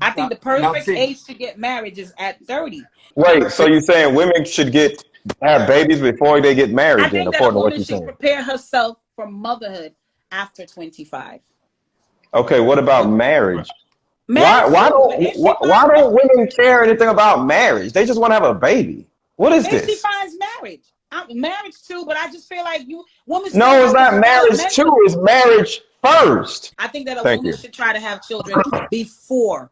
I think the perfect age to get married is at 30. Wait, so you're saying women should have babies before they get married, I then, think that a according to what woman you're should saying? prepare herself for motherhood after 25. Okay, what about marriage? Marriage Why don't women care anything about marriage? They just want to have a baby. What is if she this? finds marriage. Marriage too, but I just feel like women. No, it's not marriage too. It's marriage first. I think that a Thank woman you. should try to have children before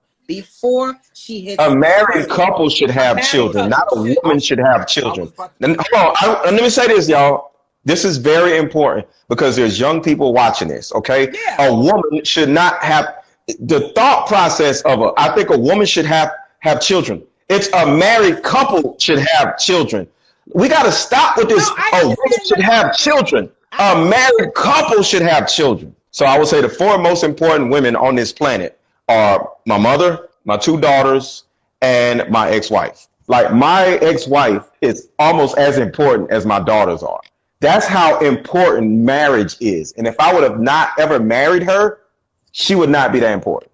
she hits. A married couple should have children, not a woman should have children. And hold on, let me say this, y'all. This is very important because there's young people watching this. Okay, Yeah. A woman should not have the thought process of I think a woman should have children. It's a married couple should have children. We got to stop with this. A woman should have children. A married couple should have children. So I would say the four most important women on this planet are my mother, my two daughters, and my ex-wife. Like my ex-wife is almost as important as my daughters are. That's how important marriage is. And if I would have not ever married her, she would not be that important.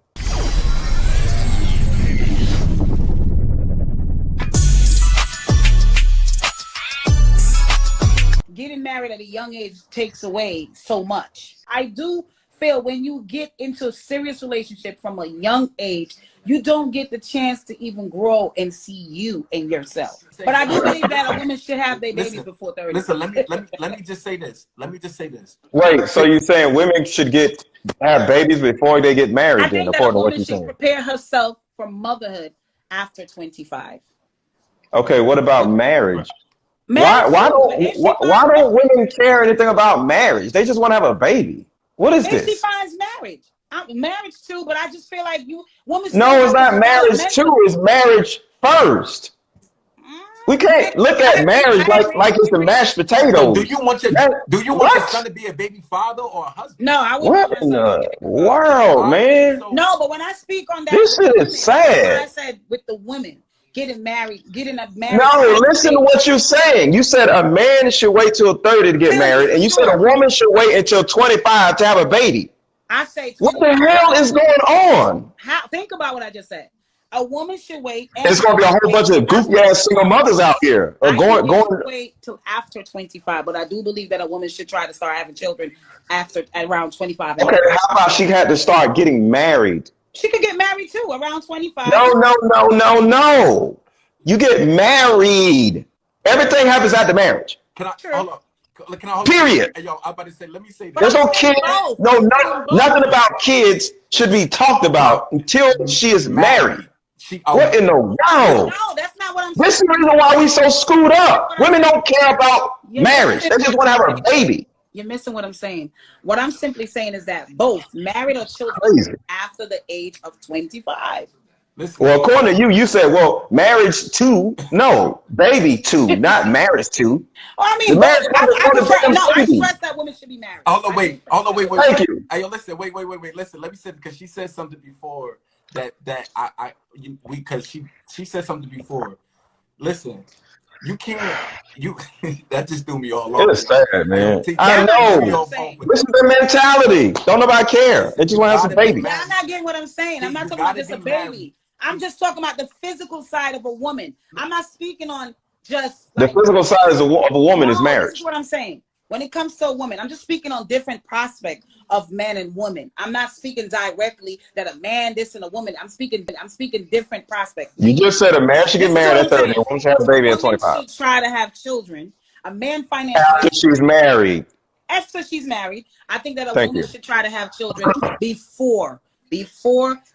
Getting married at a young age takes away so much. I do feel when you get into a serious relationship from a young age, you don't get the chance to even grow and see you and yourself. But I do believe that a woman should have their babies before 30. Listen, let me just say this. Wait, so you're saying women should have babies before they get married, then, according to what you're saying? I think that a woman should prepare herself for motherhood after 25. Okay, what about marriage? Why don't women care anything about marriage? They just want to have a baby. What is this? If she finds marriage. Marriage too, but I just feel like women. No, it's not marriage too. It's marriage first. We can't look at marriage like it's the mashed potatoes. So do you want your son to be a baby father or a husband? No, I wouldn't. What in the world, man? No, but when I speak on that, this shit is sad. I said with the women getting married. No, listen to what you're saying. You said a man should wait till 30 to get married, and you said a woman should wait until 25 to have a baby. I say, what the hell is going on? Think about what I just said. A woman should wait. There's going to be a whole bunch of goofy ass single mothers out here. Going wait till after 25, but I do believe that a woman should try to start having children around 25. Okay, how about she had to start getting married? She could get married too around 25. No. You get married. Everything happens after marriage. Can I hold on? Period. Hey, yo, I'm about to say, let me say that. There's no kids. Nothing about kids should be talked about until she is married. What in the world? No, that's not what I'm saying. This is the reason why we so screwed up. Women don't care about marriage. They just want to have a baby. You're missing what I'm saying. What I'm simply saying is that both married or children after the age of 25. Listen. Well, according to you, you said, well, marriage too. No, baby too, not marriage too. Well, I mean, I stress that women should be married. Hold on, wait. Thank you. Hey, yo, listen, wait. Listen, let me say, because she said something before because she said something before. Listen, you can't, that just threw me all over. It's sad, man. I know. This is their mentality. Don't nobody care. They just want to have some baby. I'm not getting what I'm saying. I'm not talking about just a baby. I'm just talking about the physical side of a woman. I'm not speaking on just the physical side of a woman is marriage. This is what I'm saying. When it comes to a woman, I'm just speaking on different prospects of men and women. I'm not speaking directly that a man this and a woman. I'm speaking different prospects. You just said a man should get married at 30, a woman should have a baby at 25. Should try to have children. A man financially after she's married. After she's married, I think that a woman should try to have children before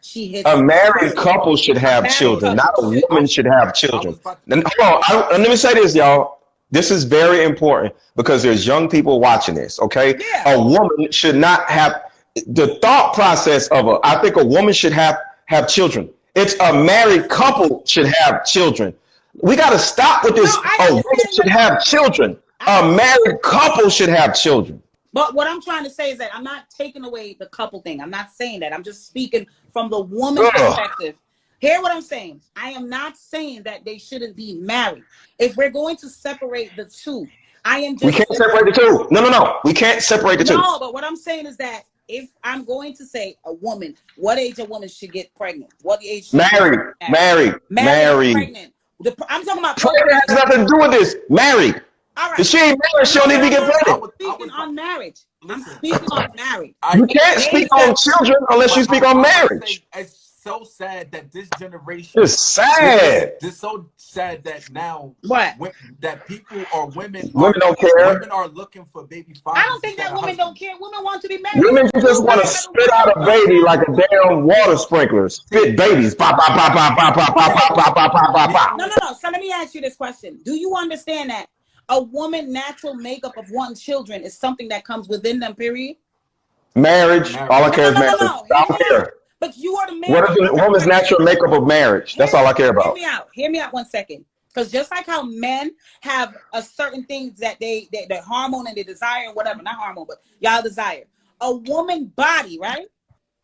she hits. A married couple should have children, not a woman should have children. And hold on, let me say this, y'all. This is very important because there's young people watching this, okay? Yeah. A woman should not have the thought process of I think a woman should have children. It's a married couple should have children. We got to stop with this. A woman should have children. A married couple should have children. But what I'm trying to say is that I'm not taking away the couple thing. I'm not saying that. I'm just speaking from the woman perspective. Hear what I'm saying. I am not saying that they shouldn't be married. If we're going to separate the two, I am just... We can't separate the two. No. We can't separate the two. No, but what I'm saying is that if I'm going to say a woman, what age a woman should get pregnant? What age? Should Married. Pregnant. I'm talking about pregnant has nothing to do with this. Married. All right. If she ain't married, she don't need to get pregnant. I'm speaking on marriage. I'm speaking on marriage. You can't speak on children unless you speak on marriage. It's so sad that this generation. It's sad. It's so sad that now that people or women don't care. Women are looking for baby fathers. I don't think that women don't care. Women want to be married. Women just want to spit out a baby like a damn water sprinkler. Spit babies. Pop, pop, pop, pop, pop, pop, pop, pop, pop, pop, pop, pop. No. So let me ask you this question. Do you understand that a woman's natural makeup of wanting children is something that comes within them, period? Marriage. All I care is marriage. I don't care. But you are the man. What is the woman's natural makeup of marriage? That's all I care about. Hear me out 1 second. Because just like how men have a certain things that they hormone and they desire and whatever, not hormone, but y'all desire. A woman body, right?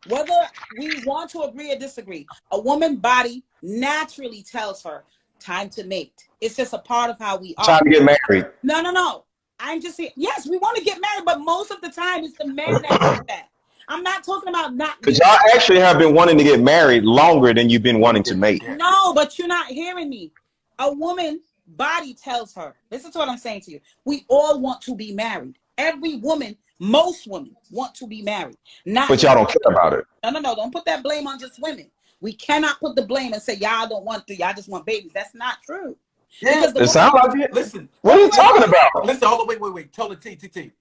Whether we want to agree or disagree, a woman body naturally tells her time to mate. It's just a part of how we are. Time to get married. No. I'm just saying, yes, we want to get married, but most of the time it's the man that does that. I'm not talking about not. Because y'all actually have been wanting to get married longer than you've been wanting to mate. No, but you're not hearing me. A woman body tells her. Listen to what I'm saying to you. We all want to be married. Every woman, most women want to be married. But y'all don't care about it. No. Don't put that blame on just women. We cannot put the blame and say y'all don't want to. Y'all just want babies. That's not true. Yeah, it sounds like it. Listen. What are you talking about? Listen, hold on, wait. Tell the T.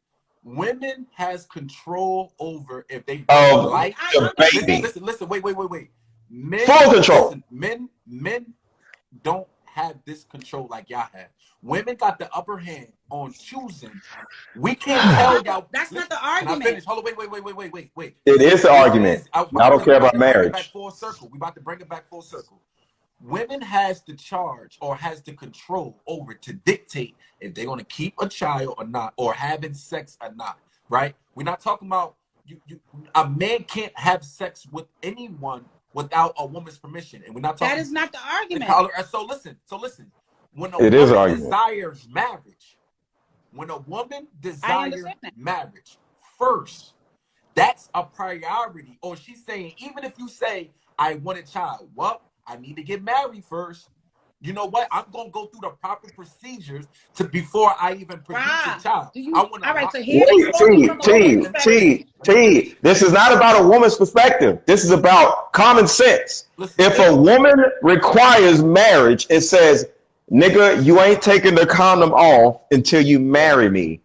Women has control over if they like the baby. Listen, wait. Men, full control. Listen, men don't have this control like y'all have. Women got the upper hand on choosing. We can't tell y'all. That's not the argument. Can I finish? Hold on, wait. It is the argument. I don't care about marriage. We about to bring it back full circle. Women has the charge or has the control over to dictate if they're going to keep a child or not, or having sex or not, right? We're not talking about a man can't have sex with anyone without a woman's permission, and we're not talking. That is not the argument. So listen. When a woman desires marriage, marriage first, that's a priority. Or she's saying, even if you say I want a child, well, I need to get married first. You know what? I'm gonna go through the proper procedures before I even produce a child. T. This is not about a woman's perspective. This is about common sense. If a woman requires marriage, it says, "Nigga, you ain't taking the condom off until you marry me."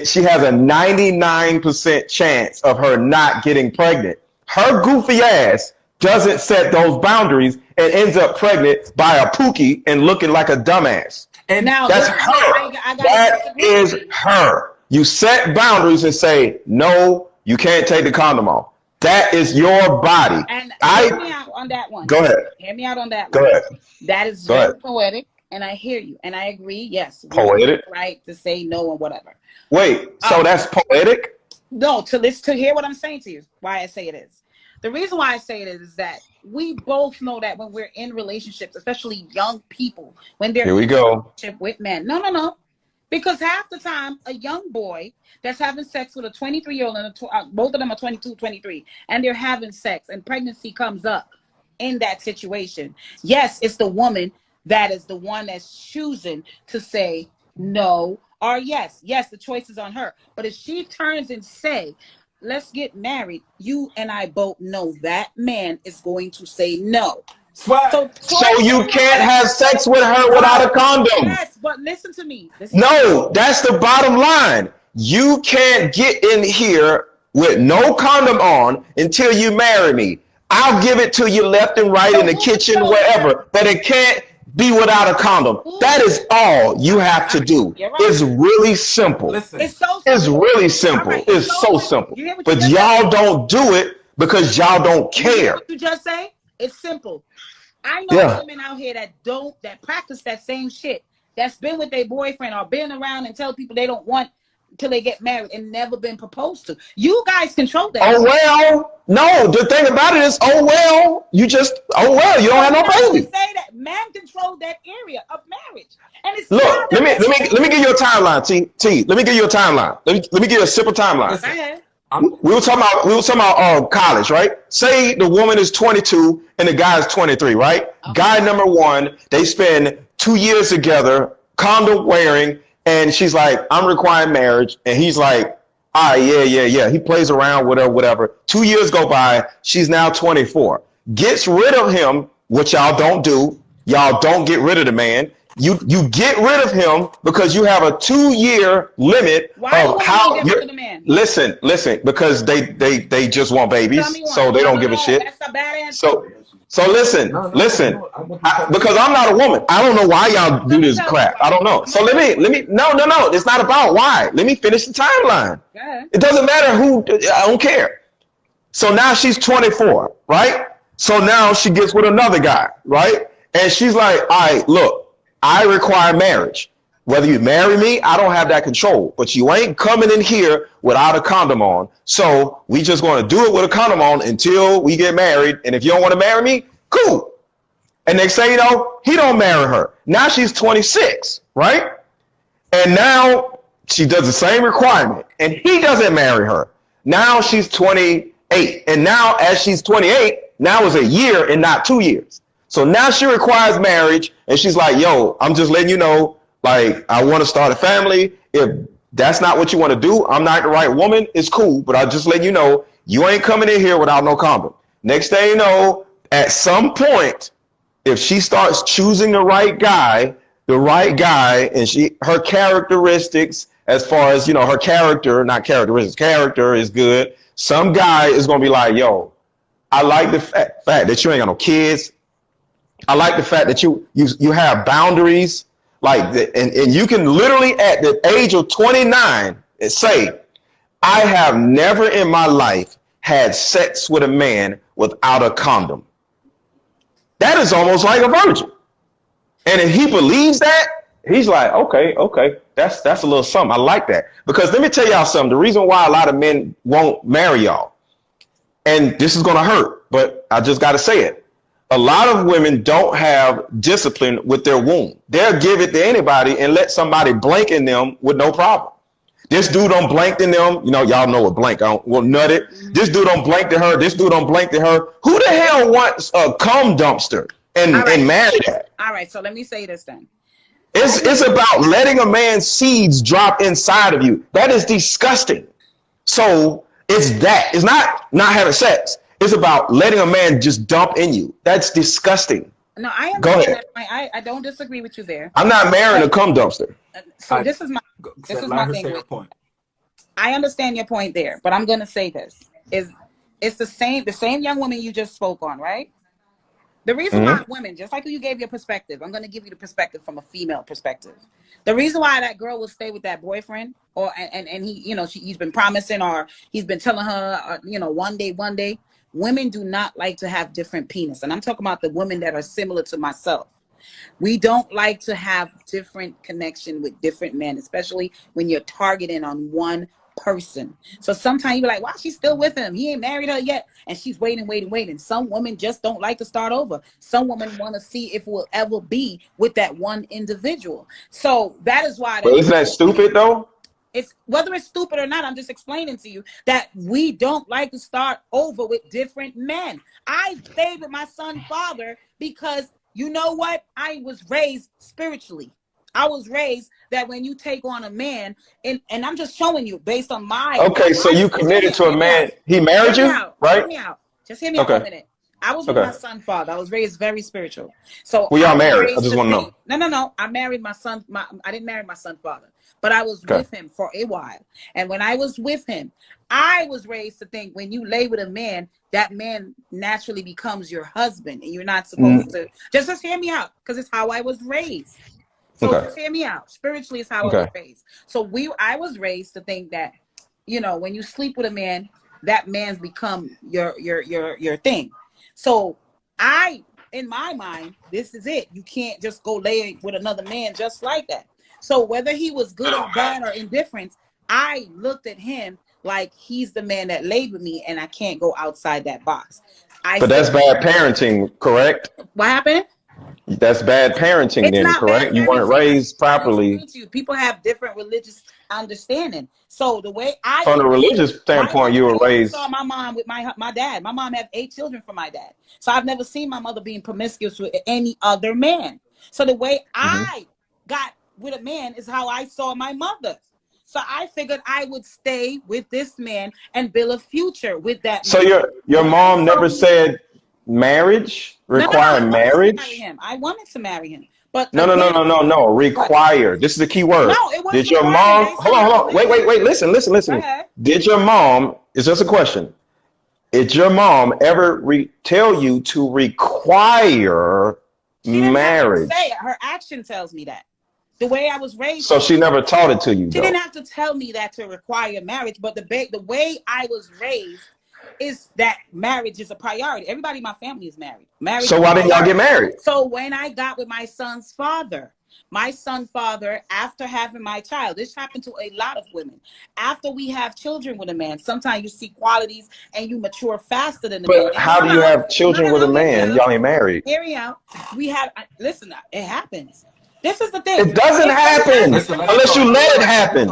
She has a 99% chance of her not getting pregnant. Her goofy ass doesn't set those boundaries and ends up pregnant by a pookie and looking like a dumbass. And now that's her. That is her. You set boundaries and say, no, you can't take the condom off. That is your body. And hear me out on that one. Go ahead. Hear me out on that one. Go ahead. That is very poetic, and I hear you, and I agree. Yes, poetic, right to say no and whatever. Wait, so that's poetic? No, to hear what I'm saying to you. Why I say it is. The reason why I say it is that we both know that when we're in relationships, especially young people, when they're in a relationship with men. No. Because half the time, a young boy that's having sex with a 23-year-old, and both of them are 22, 23, and they're having sex, and pregnancy comes up in that situation. Yes, it's the woman that is the one that's choosing to say no or yes. Yes, the choice is on her. But if she turns and say, let's get married, you and I both know that man is going to say no. So you can't have sex with her without a condom. Yes, but listen to me. No, that's the bottom line. You can't get in here with no condom on until you marry me. I'll give it to you left and right in the kitchen, wherever, but it can't be without a condom. That is all you have to do. It's really simple. Listen, it's so simple. It's really simple. It's so simple. But y'all don't do it because y'all don't care. What you just say? It's simple. I know women out here that practice that same shit, that's been with their boyfriend or been around and tell people they don't want till they get married and never been proposed to. You guys control that. Oh well, no. The thing about it is, you don't have no baby. Say that man controls that area of marriage, and it's let me give you a timeline, T. Let me give you a timeline. Let me give you a simple timeline. We were talking about college, right? Say the woman is 22 and the guy is 23, right? Okay. Guy number one, they spend 2 years together, condom wearing, and she's like, I'm requiring marriage. And he's like, all right, yeah. He plays around with her, whatever. 2 years go by. She's now 24. Gets rid of him, which y'all don't do. Y'all don't get rid of the man. You get rid of him because you have a 2-year limit of how you get rid of the man? Listen, because they just want babies, so they don't give a shit. That's a bad answer. So listen, because I'm not a woman. I don't know why y'all do this crap. I don't know. So let me. No. It's not about why. Let me finish the timeline. It doesn't matter who. I don't care. So now she's 24, right? So now she gets with another guy, right? And she's like, all right, look. I require marriage. Whether you marry me, I don't have that control. But you ain't coming in here without a condom on. So we just going to do it with a condom on until we get married. And if you don't want to marry me, cool. And next thing you know, he don't marry her. Now she's 26, right? And now she does the same requirement. And he doesn't marry her. Now she's 28. And now as she's 28, now is a year and not 2 years. So now she requires marriage, and she's like, yo, I'm just letting you know, like, I want to start a family. If that's not what you want to do, I'm not the right woman, it's cool, but I'll just let you know, you ain't coming in here without no condom. Next thing you know, at some point, if she starts choosing the right guy, and her characteristics, as far as, her character, not characteristics, character is good, some guy is going to be like, yo, I like the fact that you ain't got no kids. I like the fact that you have boundaries, and you can literally at the age of 29 say, I have never in my life had sex with a man without a condom. That is almost like a virgin. And if he believes that, he's like, okay, that's a little something. I like that. Because let me tell y'all something. The reason why a lot of men won't marry y'all, and this is going to hurt, but I just got to say it. A lot of women don't have discipline with their womb. They'll give it to anybody and let somebody blank in them with no problem. This dude don't blank in them. Y'all know what blank. I will nut it. This dude don't blank to her. This dude don't blank to her. Who the hell wants a cum dumpster and marry that? All right. So let me say this then. It's about letting a man's seeds drop inside of you. That is disgusting. So it's that. It's not having sex. It's about letting a man just dump in you. That's disgusting. No, I understand. Go ahead. I don't disagree with you there. I'm not marrying a cum dumpster. So this is my thing. I understand your point there, but I'm going to say this. It's the same young woman you just spoke on, right? The reason why women, just like you gave your perspective, I'm going to give you the perspective from a female perspective. The reason why that girl will stay with that boyfriend, and he, he's been promising, or he's been telling her, one day. Women do not like to have different penis. And I'm talking about the women that are similar to myself. We don't like to have different connection with different men, especially when you're targeting on one person. So sometimes you be like, wow, she's still with him. He ain't married her yet. And she's waiting. Some women just don't like to start over. Some women want to see if we'll ever be with that one individual. So that is why. But isn't that stupid though? It's whether it's stupid or not, I'm just explaining to you that we don't like to start over with different men. I stayed with my son's father because you know what? I was raised spiritually. I was raised that when you take on a man, and I'm just showing you based on my. Okay, so you committed to a man. He married you, right? Hear me out. Just hear me out for a minute. I was with my son's father. I was raised very spiritual. So well, y'all married. I just want to know. No. I married my son. I didn't marry my son's father, but I was with him for a while. And when I was with him, I was raised to think when you lay with a man, that man naturally becomes your husband, and you're not supposed to. Just hear me out, because it's how I was raised. So just hear me out. Spiritually is how I was raised. So I was raised to think that, when you sleep with a man, that man's become your thing. So in my mind, this is it. You can't just go lay with another man just like that. So whether he was good or bad or indifferent, I looked at him like he's the man that laid with me, and I can't go outside that box. But that's bad parenting, correct? What happened? That's bad parenting then, correct? You weren't raised properly. People have different religious understanding. So the way I From a religious standpoint, you were I raised. saw my mom with my dad. My mom had 8 children from my dad. So I've never seen my mother being promiscuous with any other man. So the way I got with a man is how I saw my mother. So I figured I would stay with this man and build a future with that man. So your mom never said marriage, require marriage? I wanted to marry him. But No. Require. This is the key word. No, it wasn't. Did your mom? Hold on. Wait. Listen. Did your mom? It's just a question. Did your mom ever tell you to require marriage? Say it. Her action tells me that. The way I was raised. So she never taught it to you. She didn't have to tell me that to require marriage, but the way I was raised is that marriage is a priority. Everybody in my family is married. So why didn't y'all get married? So when I got with my son's father, after having my child, this happened to a lot of women. After we have children with a man, sometimes you see qualities and you mature faster than the man. But how do you have children with a man? Y'all ain't married. Hear me out. We have, listen, it happens. This is the thing. It doesn't happen unless you let it happen.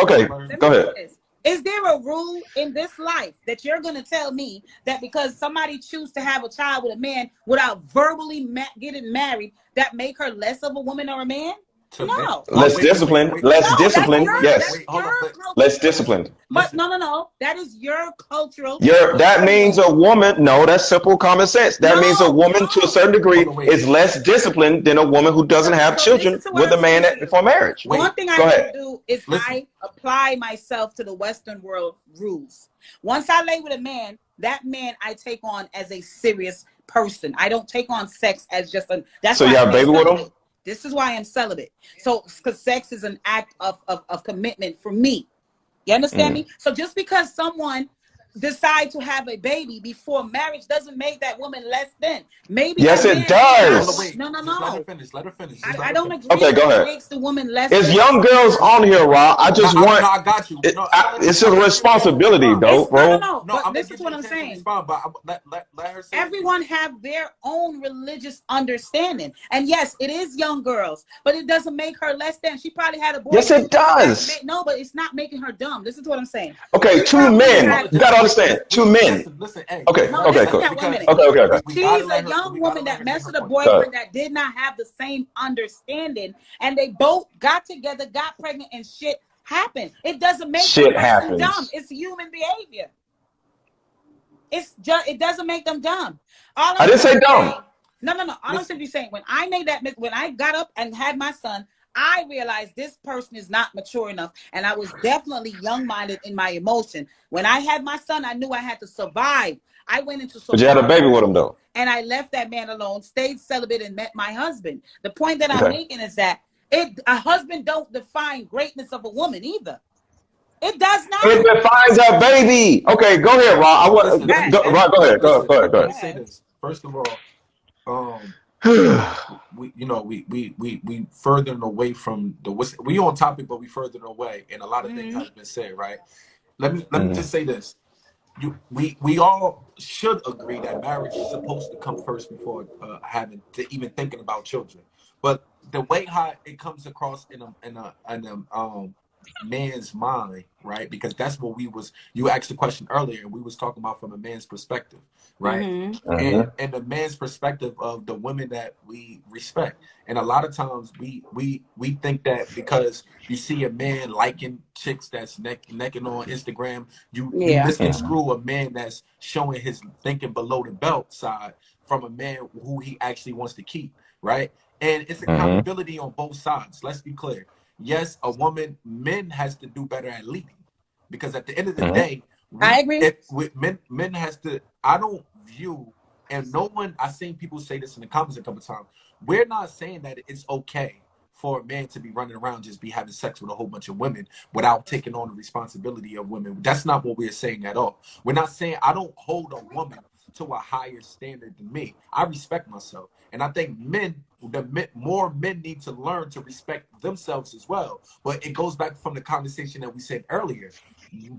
Okay, go ahead. Is there a rule in this life that you're going to tell me that because somebody chooses to have a child with a man without verbally getting married, that make her less of a woman or a man? No. Less disciplined. Yes. Less disciplined. But no. That is your cultural. That means a woman. No, that's simple common sense. That means a woman to a certain degree is less disciplined than a woman who doesn't have children with a man before marriage. One thing I do is I apply myself to the Western world rules. Once I lay with a man, that man I take on as a serious person. I don't take on sex as just a. That's so you have a baby with him? This is why I'm celibate. So, because sex is an act of commitment for me. You understand me? So just because someone decide to have a baby before marriage doesn't make that woman less than. Maybe yes, it does. No. Let her finish. I don't agree. Okay, go ahead. It makes the woman less. It's young girls on here, Rob. I just want. I got you. It's a responsibility, though, bro. No. But this is what I'm saying. Let her say everyone have their own religious understanding, and yes, it is young girls, but it doesn't make her less than. She probably had a boy. Yes, it does. No, but it's not making her dumb. This is what I'm saying. Okay, 2 men. You gotta understand. 2 men. Listen, hey, okay, no, okay, cool. Okay. She's a young woman that messed with a boyfriend that did not have the same understanding, and they both got together, got pregnant, and shit happened. It doesn't make them dumb. It's human behavior. It doesn't make them dumb. I didn't say dumb. No. All I'm simply saying, when I got up and had my son, I realized this person is not mature enough, and I was definitely young-minded in my emotion. When I had my son, I knew I had to survive. I went into survival. But you had a baby with him, though. And I left that man alone, stayed celibate, and met my husband. The point that I'm making is that a husband don't define greatness of a woman either. It does not. It defines a baby. Okay, go ahead, Rob. Go ahead. Let me say this. First of all, we furthering away from we on topic, but we furthering away, and a lot of things have been said, right? Let me just say this. We all should agree that marriage is supposed to come first before even thinking about children. But the way how it comes across in a man's mind, right? Because that's what you asked the question earlier, and we was talking about from a man's perspective, right? And the man's perspective of the women that we respect. And a lot of times we think that because you see a man liking chicks that's necking on Instagram, you misconstrue a man that's showing his thinking below the belt side from a man who he actually wants to keep, right? And it's accountability on both sides. Let's be clear. Yes, men has to do better at leading, because at the end of the day, I agree. Men has to. I don't view, and no one. I've seen people say this in the comments a couple of times. We're not saying that it's okay for a man to be running around just be having sex with a whole bunch of women without taking on the responsibility of women. That's not what we're saying at all. We're not saying I don't hold a woman to a higher standard than me. I respect myself, and I think more men need to learn to respect themselves as well. But it goes back from the conversation that we said earlier.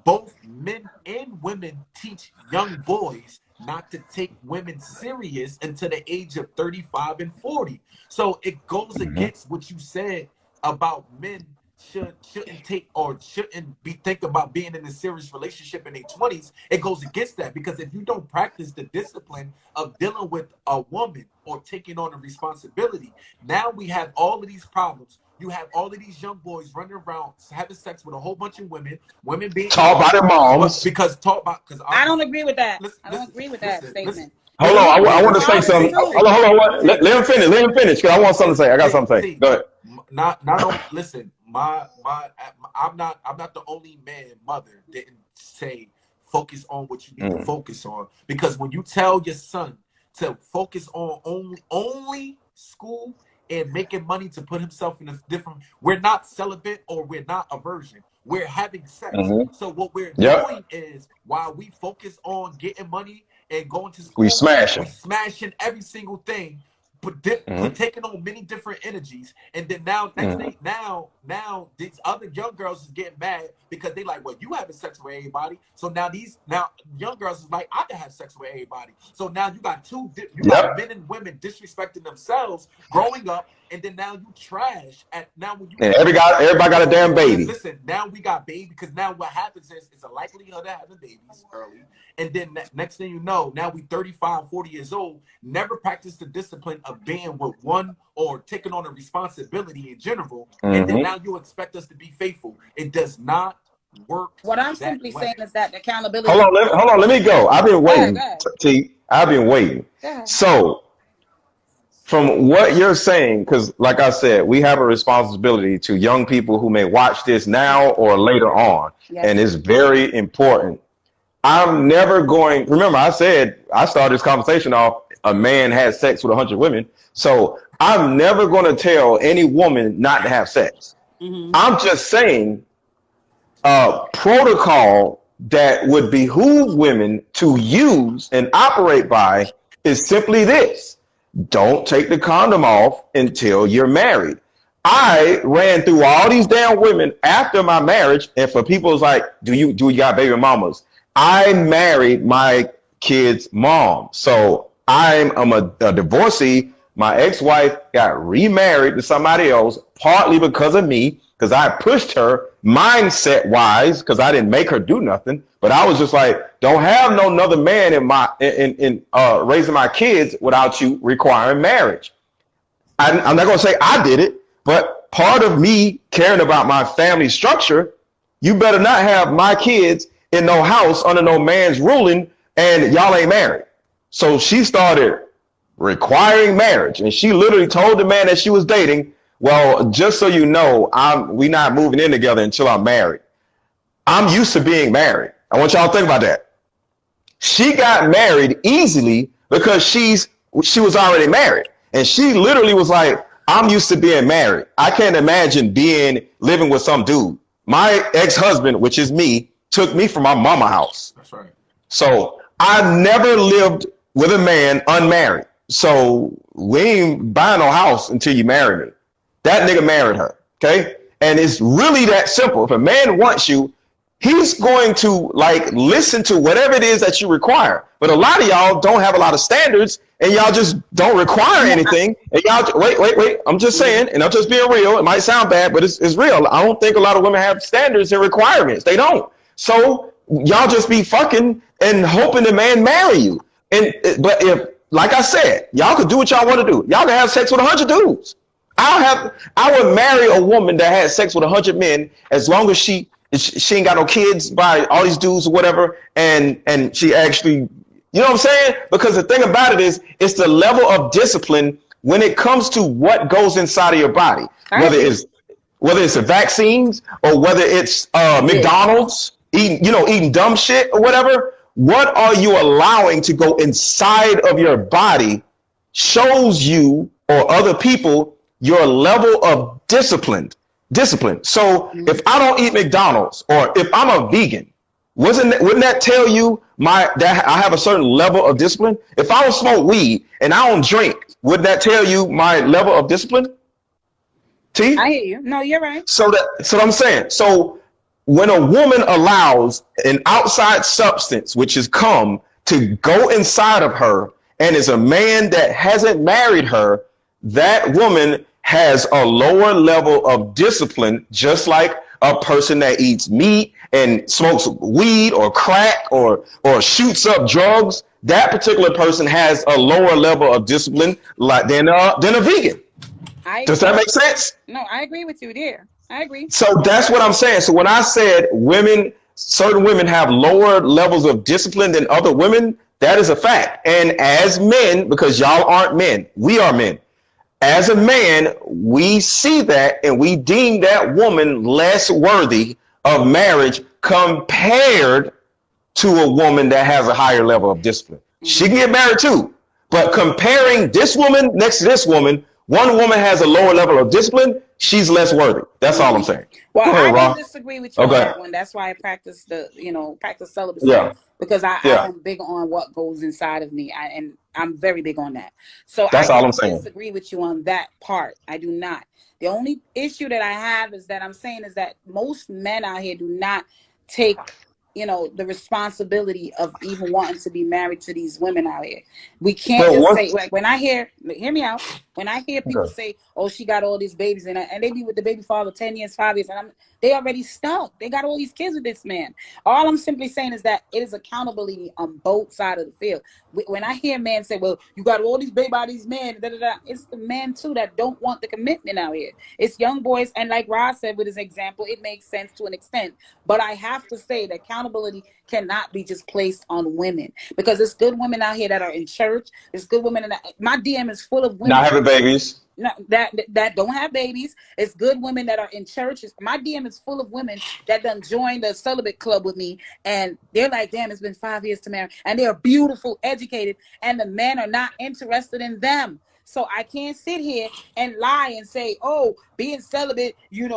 Both men and women teach young boys not to take women serious until the age of 35 and 40. So it goes against what you said about men shouldn't take or shouldn't be thinking about being in a serious relationship in their 20s, it goes against that. Because if you don't practice the discipline of dealing with a woman or taking on a responsibility, now we have all of these problems. You have all of these young boys running around having sex with a whole bunch of women being taught by their moms. because I don't agree with that. I don't listen, agree with that listen, statement. Hold on, I want to say Moms something. too. Hold on. Let him finish. Let him finish, because I want something to say. I got something to say. Go ahead. Not only listen, I'm not the only man mother didn't say focus on what you need to focus on, because when you tell your son to focus on only school and making money to put himself in a different, we're not celibate or we're not a virgin. We're having sex. So what we're doing is, while we focus on getting money and going to school, we smashing every single thing, but taking on many different energies. And then now now these other young girls is getting mad because they like, well, you having sex with everybody. So now young girls is like, I can have sex with everybody. So now you got got men and women disrespecting themselves growing up, and then now you trash when you, and everybody got a damn baby. Listen, now we got baby, because now what happens is it's a likelihood of having babies early. And then next thing you know, now we 35, 40 years old, never practice the discipline of being with one or taking on a responsibility in general. And then now you expect us to be faithful. It does not work. What I'm simply saying is that the accountability. Hold on, let me go. I've been waiting. T, I've been waiting. So, from what you're saying, because like I said, we have a responsibility to young people who may watch this now or later on. And it's very important. I'm never going, remember I said, I started this conversation off, a man had sex with 100 women. So I'm never going to tell any woman not to have sex. I'm just saying a protocol that would behoove women to use and operate by is simply this: don't take the condom off until you're married. I ran through all these damn women after my marriage, and for people's like, do you got baby mamas? I married my kid's mom, so I'm a divorcee. My ex-wife got remarried to somebody else, partly because of me, because I pushed her mindset wise, because I didn't make her do nothing. But I was just like, don't have no another man in raising my kids without you requiring marriage. I'm not gonna say I did it, but part of me caring about my family structure, you better not have my kids in no house under no man's ruling and y'all ain't married. So she started requiring marriage, and she literally told the man that she was dating, well, just so you know, we not moving in together until I'm married. I'm used to being married. I want y'all to think about that. She got married easily because she was already married, and she literally was like, I'm used to being married. I can't imagine living with some dude. My ex-husband, which is me, took me from my mama house. That's right. So I never lived with a man unmarried. So we ain't buying no house until you marry me. That nigga married her. Okay. And it's really that simple. If a man wants you, he's going to like listen to whatever it is that you require. But a lot of y'all don't have a lot of standards, and y'all just don't require anything. And y'all wait. I'm just saying, and I'm just being real. It might sound bad, but it's real. I don't think a lot of women have standards and requirements. They don't. So y'all just be fucking and hoping the man marry you. But if, like I said, y'all could do what y'all want to do. Y'all can have sex with 100 dudes. I would marry a woman that had sex with 100 men as long as she ain't got no kids by all these dudes or whatever, and she actually, you know what I'm saying? Because the thing about it is, it's the level of discipline when it comes to what goes inside of your body, whether it's the vaccines or whether it's McDonald's, eating dumb shit or whatever. What are you allowing to go inside of your body shows you or other people your level of discipline. So if I don't eat McDonald's, or if I'm a vegan, wouldn't that tell you that I have a certain level of discipline? If I don't smoke weed and I don't drink, would that tell you my level of discipline? T? I hear you. No, you're right. So that's what I'm saying. So when a woman allows an outside substance, which is cum, to go inside of her, and is a man that hasn't married her, that woman has a lower level of discipline, just like a person that eats meat and smokes weed or crack or shoots up drugs. That particular person has a lower level of discipline like than a vegan. I Does agree. that make sense? No, I agree with you there. I agree. So that's what I'm saying. So when I said certain women have lower levels of discipline than other women, that is a fact. And as men, because y'all aren't men, we are men. As a man, we see that and we deem that woman less worthy of marriage compared to a woman that has a higher level of discipline. She can get married too. But comparing this woman next to this woman, one woman has a lower level of discipline, she's less worthy. That's all I'm saying. Well, Go ahead, I don't Ron. disagree with you on Okay. that one. That's why I practice practice celibacy, Yeah. because I Yeah. am big on what goes inside of me, and I'm very big on that. So That's I all I'm don't saying. disagree with you on that part. I do not. The only issue that I have is that I'm saying is that most men out here do not take the responsibility of even wanting to be married to these women out here. We can't But just what? say, like, when I hear me out. When I hear people Okay. say, "Oh, she got all these babies," and they be with the baby father 10 years, 5 years, and they already stuck. They got all these kids with this man. All I'm simply saying is that it is accountability on both sides of the field. When I hear men say, "Well, you got all these baby by these men," it's the men too that don't want the commitment out here. It's young boys, and like Ross said with his example, it makes sense to an extent. But I have to say that accountability cannot be just placed on women, because there's good women out here that are in church. There's good women in my DM is full of women Not having babies. that don't have babies. It's good women that are in churches. My DM is full of women that done joined the celibate club with me, and they're like, "Damn, it's been 5 years to marry," and they're beautiful, educated, and the men are not interested in them. So I can't sit here and lie and say, "Oh, being celibate, you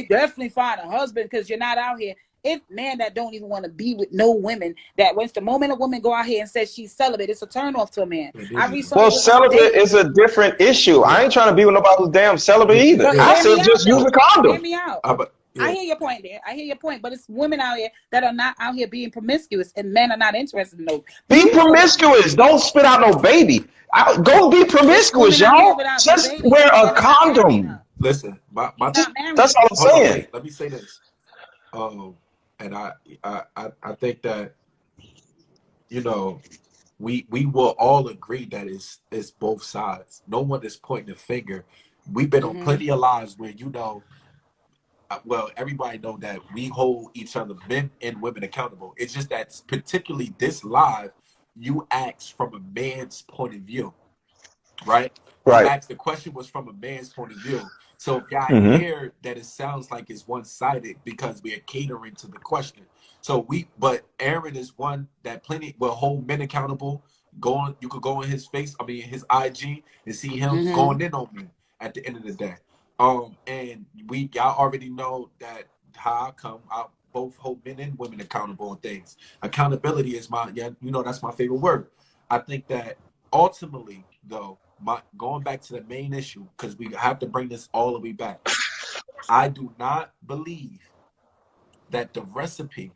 definitely find a husband because you're not out here." If men that don't even want to be with no women, that once the moment a woman go out here and says she's celibate, it's a turn off to a man. I recently Well, was on a celibate date. is a different issue. I ain't trying to be with nobody who's damn celibate either. But I hear still me out just use though. a condom. Hear me out. Yeah. I hear your point there. I hear your point. But it's women out here that are not out here being promiscuous, and men are not interested in those. Be promiscuous. Don't spit out no baby. Go be promiscuous, y'all. Just wear a condom. Listen, my That's all I'm saying. let me say this. And I think that we will all agree that it's both sides. No one is pointing a finger. We've been on plenty of lives where well, everybody know that we hold each other, men and women, accountable. It's just that particularly this live, you asked from a man's point of view, right? Right. You asked, the question was from a man's point of view. So if y'all hear that it sounds like it's one-sided because we are catering to the question. But Aaron is one that will hold men accountable. You could go on his his IG and see him going in on men at the end of the day. And y'all already know that how I come. I both hold men and women accountable on things. Accountability is that's my favorite word. I think that ultimately, though, going back to the main issue, because we have to bring this all the way back. I do not believe that the recipe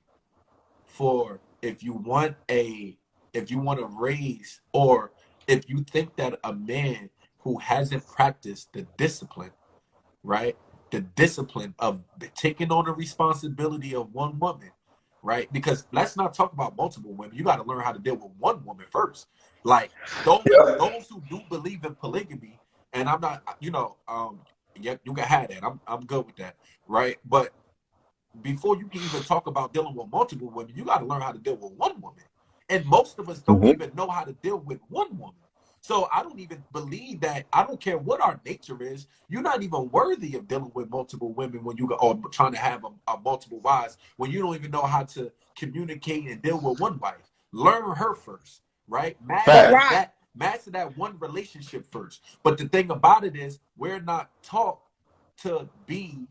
for if you want to raise, or if you think that a man who hasn't practiced the discipline, right? The discipline of taking on the responsibility of one woman, right? Because let's not talk about multiple women. You got to learn how to deal with one woman first. Like those who do believe in polygamy, and I'm not, you can have that. I'm good with that, right? But before you can even talk about dealing with multiple women, you got to learn how to deal with one woman. And most of us don't even know how to deal with one woman. So I don't even believe that. I don't care what our nature is. You're not even worthy of dealing with multiple women when you or trying to have a multiple wives when you don't even know how to communicate and deal with one wife. Learn her first, right? Master that one relationship first. But the thing about it is, we're not taught to be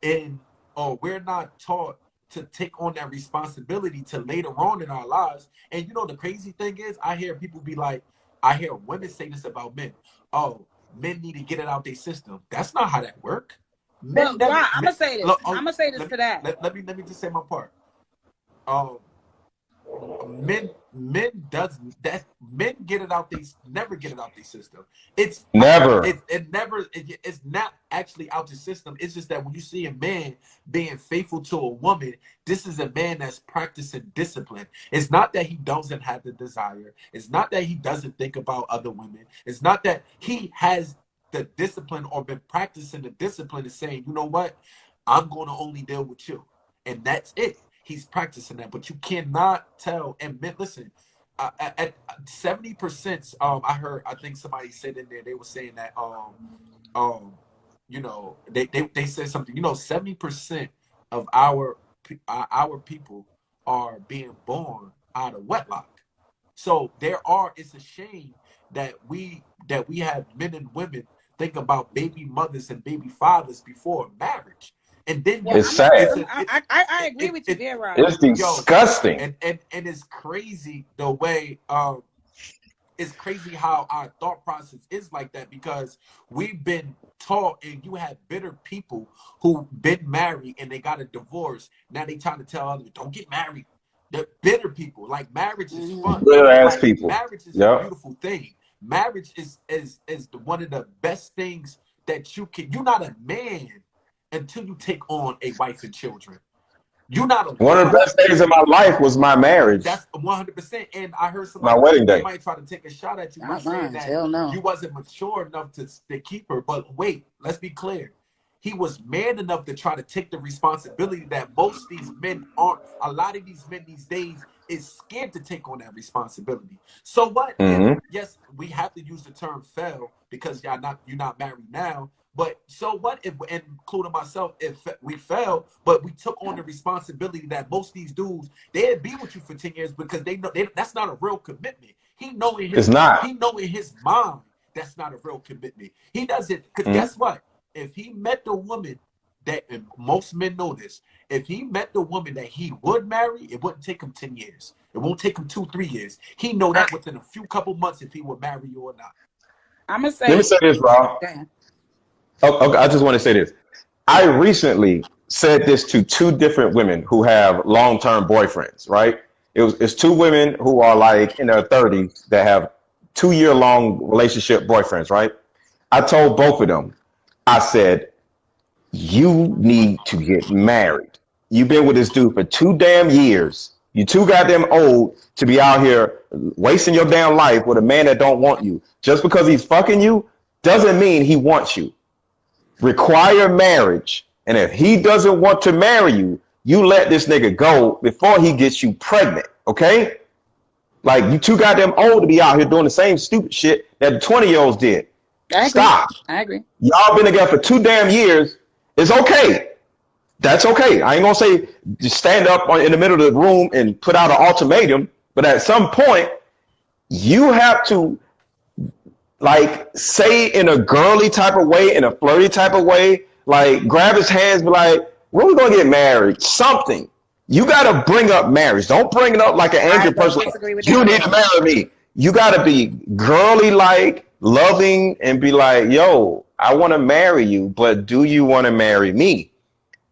in, or we're not taught to take on that responsibility to later on in our lives. And the crazy thing is, I hear women say this about men. Oh, men need to get it out their system. That's not how that works. I'm gonna say this. I'm gonna say this to that. Let me just say my part. men get it out, they never get it out their system. It's Never. it's not actually out the system. It's just that when you see a man being faithful to a woman, this is a man that's practicing discipline. It's not that he doesn't have the desire. It's not that he doesn't think about other women. It's not that he has the discipline or been practicing the discipline and saying, you know what, I'm going to only deal with you, and that's it. He's practicing that, but you cannot tell. And men, listen, at 70%, I think somebody said in there, they were saying that, they said something, 70% of our people are being born out of wedlock. So it's a shame that we have men and women think about baby mothers and baby fathers before marriage. And then it's sad. I agree with you there, Rob. It's disgusting. And it's crazy the way it's crazy how our thought process is like that, because we've been taught, and you have bitter people who've been married and they got a divorce. Now they trying to tell others, don't get married. They're bitter people. Like, marriage is fun. Bitter ass people. Marriage is a beautiful thing. Marriage is one of the best things that you can. You're not a man until you take on a wife and children. You're not one of the best days of my life was my marriage. That's 100%. And I heard somebody, my wedding day, might try to take a shot at you by saying that you wasn't mature enough to keep her. But wait, let's be clear. He was man enough to try to take the responsibility that most of these men aren't. A lot of these men these days is scared to take on that responsibility. So what? Yes, we have to use the term "fell" because you're not married now. But so what if, including myself, if we fell, but we took on the responsibility that most of these dudes, they'd be with you for 10 years because they know that's not a real commitment. He know in his mind that's not a real commitment. He doesn't, because guess what? If he met the woman that, and most men know this, if he met the woman that he would marry, it wouldn't take him 10 years. It won't take him 2-3 years. He know that within a couple months if he would marry you or not. I'm gonna say. Let me say this, Rob. Okay, I just want to say this. I recently said this to 2 different women who have long-term boyfriends, right? It's 2 women who are like in their 30s that have 2-year-long relationship boyfriends, right? I told both of them, I said, you need to get married. You've been with this dude for 2 damn years. You too goddamn old to be out here wasting your damn life with a man that don't want you. Just because he's fucking you doesn't mean he wants you. Require marriage, and if he doesn't want to marry you, you let this nigga go before he gets you pregnant, okay? Like, you too goddamn old to be out here doing the same stupid shit that the 20-year-olds did. Stop. I agree. Y'all been together for 2 damn years. It's okay. That's okay. I ain't gonna say just stand up in the middle of the room and put out an ultimatum, but at some point, you have to, like, say in a girly type of way, in a flirty type of way, like grab his hands, be like, when we gonna get married? Something. You gotta bring up marriage. Don't bring it up like an angry person. Like, you need to marry me. You gotta be girly like, loving, and be like, yo, I wanna marry you, but do you wanna marry me?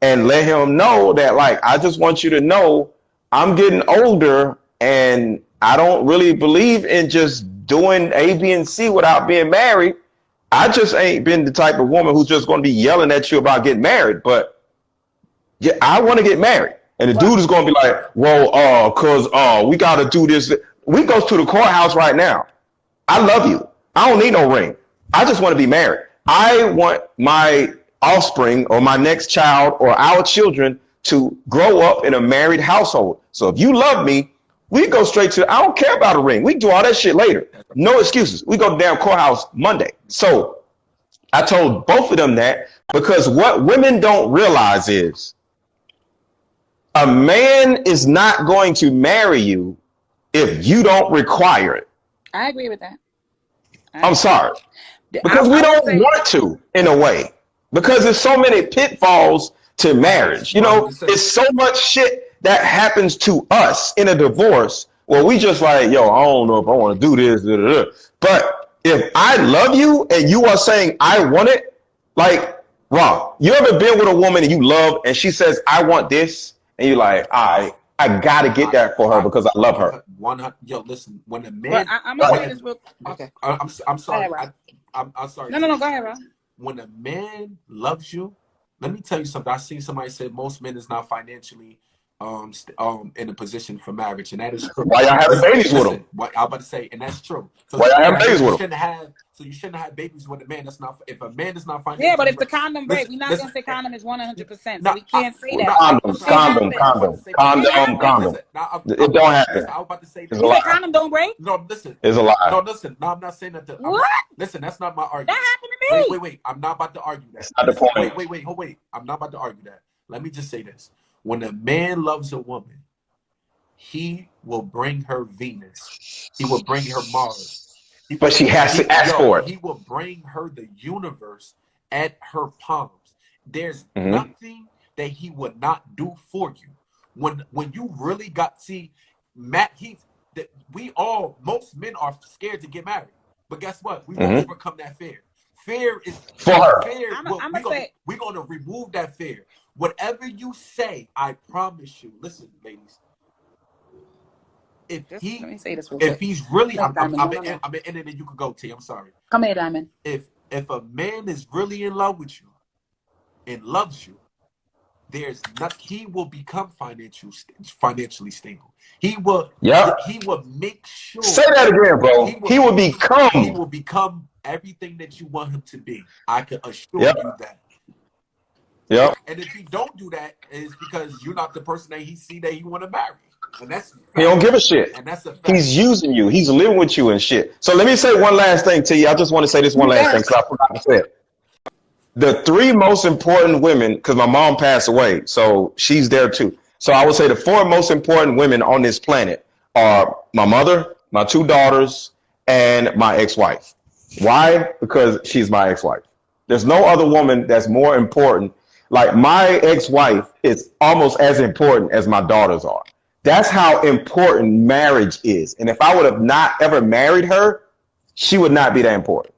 And let him know that, like, I just want you to know I'm getting older and I don't really believe in just doing A, B, and C without being married. I just ain't been the type of woman who's just going to be yelling at you about getting married. But yeah, I want to get married. And the dude is going to be like, well, cause we got to do this. We go to the courthouse right now. I love you. I don't need no ring. I just want to be married. I want my offspring or my next child or our children to grow up in a married household. So if you love me, we go straight to, I don't care about a ring. We can do all that shit later. No excuses. We go to the damn courthouse Monday. So I told both of them that, because what women don't realize is a man is not going to marry you if you don't require it. I agree with that. I'm sorry. Because we don't want to, in a way. Because there's so many pitfalls to marriage. You know, it's so much shit that happens to us in a divorce where we just like, yo, I don't know if I want to do this. Da, da, da. But if I love you and you are saying I want it, like, Rob, you ever been with a woman and you love and she says, I want this? And you're like, all right, I gotta get that for her because I love her. 100. Yo, listen. When a man, I'm gonna say this real. Okay. I'm sorry. Go ahead, I'm sorry. No. Go ahead, Rob. When a man loves you, let me tell you something. I seen somebody say most men is not financially in a position for marriage, and that is true. Why y'all having babies with them? What I'm about to say, and that's true. So why y'all having babies with them? You shouldn't have babies with a man that's not. If a man is not financially, yeah, but if the condom break, we're not gonna say condom is 100%. So we can't say that. Condom. It don't happen. I was about to say that. You say condom don't break? No, listen. It's a lie. No, listen. No, I'm not saying that. What? Listen, that's not my argument. That happened to me. Wait. I'm not about to argue that. That's not the point. Wait. I'm not about to argue that. Let me just say this. When a man loves a woman, he will bring her Venus. He will bring her Mars. But she has to ask for it. He will bring her the universe at her palms. There's nothing that he would not do for you. When you really got Matt, most men are scared to get married. But guess what? We will overcome that fear. Fear is for her. We're gonna remove that fear. Whatever you say, I promise you. Listen, ladies. Let me say this real quick. If he's really, I'm in, and you can go, T. I'm sorry. Come here, Diamond. If a man is really in love with you and loves you, he will become financially stable. He will. He will make sure. Say that again, bro. He will become everything that you want him to be. I can assure you that. Yep. And if he don't do that, it's because you're not the person that he want to marry. And that's he don't give a shit. And that's a fact. He's using you. He's living with you and shit. So let me say one last thing to you. I just want to say this one last thing because I forgot to say it. The 3 most important women, because my mom passed away, so she's there too. So I would say the 4 most important women on this planet are my mother, my 2 daughters, and my ex-wife. Why? Because she's my ex-wife. There's no other woman that's more important. Like my ex-wife is almost as important as my daughters are. That's how important marriage is. And if I would have not ever married her, she would not be that important.